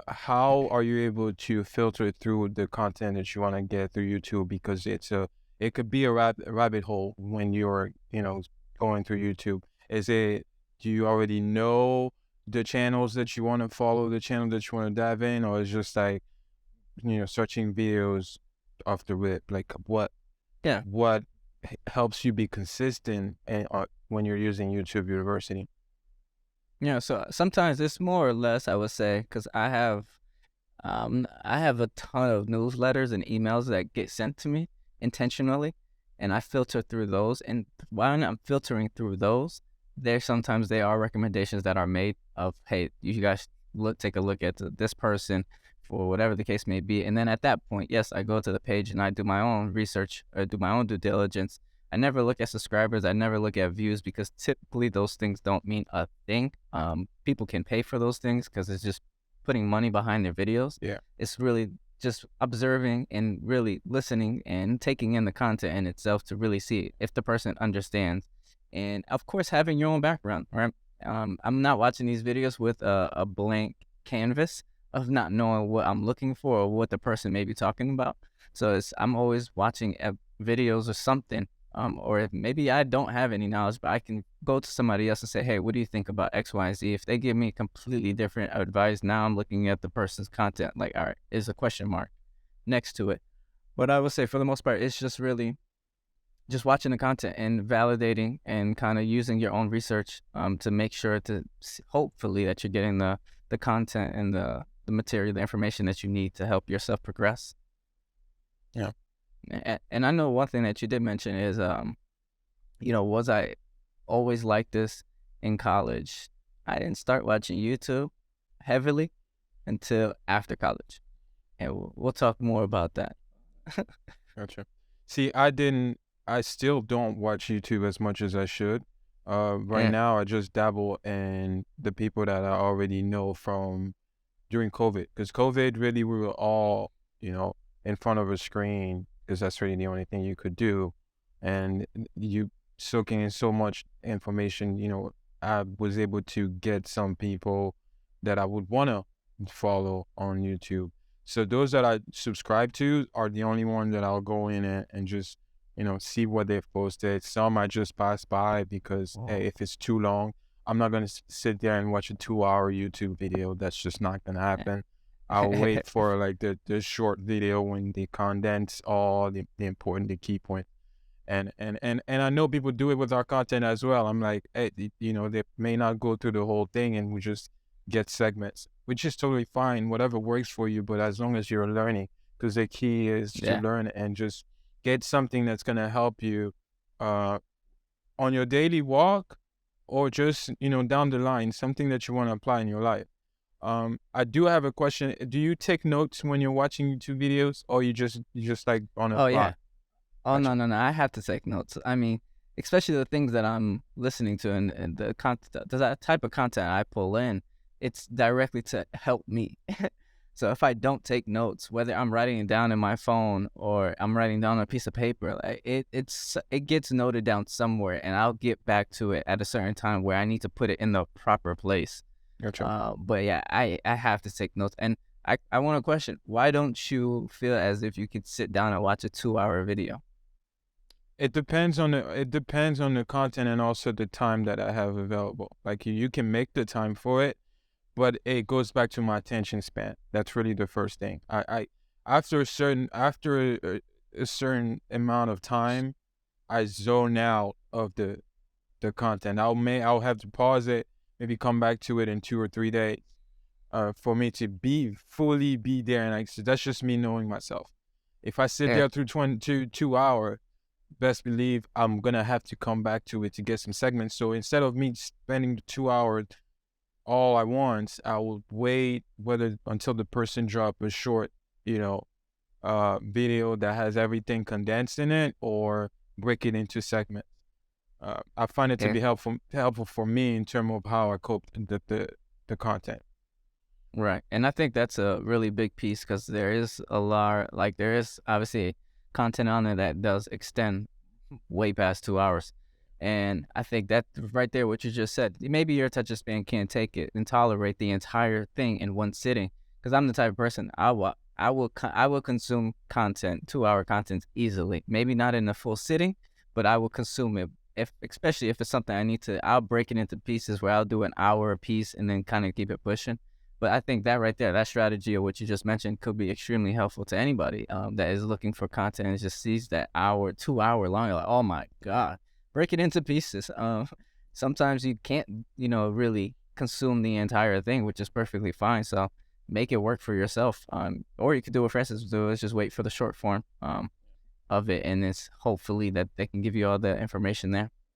how are you able to filter through the content that you want to get through YouTube? Because it could be a rabbit hole when you're, going through YouTube. Is it, do you already know the channels that you want to follow, the channel that you want to dive in, or is just like, searching videos off the rip? Like Yeah. what helps you be consistent and when you're using YouTube University? Yeah. So sometimes it's more or less, I would say, because I have a ton of newsletters and emails that get sent to me intentionally, and I filter through those. And while I'm filtering through those, sometimes they are recommendations that are made of, hey, you guys take a look at this person for whatever the case may be. And then at that point, yes, I go to the page and I do my own research or do my own due diligence. I never look at subscribers. I never look at views because typically those things don't mean a thing. People can pay for those things because it's just putting money behind their videos. Yeah. It's really just observing and really listening and taking in the content in itself to really see if the person understands. And of course, having your own background, right? I'm not watching these videos with a blank canvas of not knowing what I'm looking for or what the person may be talking about. So I'm always watching videos or something, or if maybe I don't have any knowledge, but I can go to somebody else and say, hey, what do you think about X, Y, Z? If they give me completely different advice, now I'm looking at the person's content like, all right, is a question mark next to it. But I would say for the most part, it's just really just watching the content and validating and kind of using your own research to make sure to hopefully that you're getting the content and the material, the information that you need to help yourself progress. Yeah. And I know one thing that you did mention is, was I always like this in college? I didn't start watching YouTube heavily until after college. And we'll talk more about that. Gotcha. See, I still don't watch YouTube as much as I should. Right Yeah. now I just dabble in the people that I already know from during COVID. Because COVID, really, we were all, in front of a screen because that's really the only thing you could do. And you soaking in so much information, I was able to get some people that I would want to follow on YouTube. So those that I subscribe to are the only one that I'll go in and just, see what they've posted. Some I just pass by because, hey, if it's too long, I'm not going to sit there and watch a 2-hour YouTube video. That's just not going to happen. I'll wait for like the short video when they condense all the key points. And I know people do it with our content as well. I'm like, hey, they may not go through the whole thing and we just get segments, which is totally fine, whatever works for you. But as long as you're learning, because the key is to Yeah. learn and just get something that's going to help you on your daily walk or just, down the line, something that you want to apply in your life. I do have a question. Do you take notes when you're watching YouTube videos or you just like on a Oh, fly? yeah. Oh, Gotcha. no, no, no. I have to take notes. I mean, especially the things that I'm listening to and the content, that type of content I pull in, it's directly to help me. So if I don't take notes, whether I'm writing it down in my phone or I'm writing down on a piece of paper, like it gets noted down somewhere, and I'll get back to it at a certain time where I need to put it in the proper place. Gotcha. But yeah, I have to take notes. And I want to question, why don't you feel as if you could sit down and watch a 2-hour video? It depends on the content and also the time that I have available. Like you can make the time for it, but it goes back to my attention span. That's really the first thing. I after a certain amount of time, I zone out of the content. I'll have to pause it, maybe come back to it in 2 or 3 days, for me to fully be there. And so that's just me knowing myself. If I sit Yeah. there through 2 hours, best believe I'm gonna have to come back to it to get some segments. So instead of me spending the 2 hours all I want, I will wait whether until the person drop a short, video that has everything condensed in it or break it into segments. I find it to Yeah. be helpful for me in terms of how I cope the content. Right. And I think that's a really big piece because there is a lot, like there is obviously content on there that does extend way past 2 hours. And I think that right there, what you just said, maybe your attention span can't take it and tolerate the entire thing in one sitting. Because I'm the type of person I will consume content, 2 hour content easily. Maybe not in a full sitting, but I will consume it. If especially if it's something I need to, I'll break it into pieces where I'll do an hour a piece and then kind of keep it pushing. But I think that right there, that strategy of what you just mentioned could be extremely helpful to anybody that is looking for content and just sees that hour, 2 hour long. You're like, oh my God, break it into pieces. Sometimes you can't, really consume the entire thing, which is perfectly fine. So make it work for yourself. Or you could do what Francis do is just wait for the short form of it, and it's hopefully that they can give you all the information there.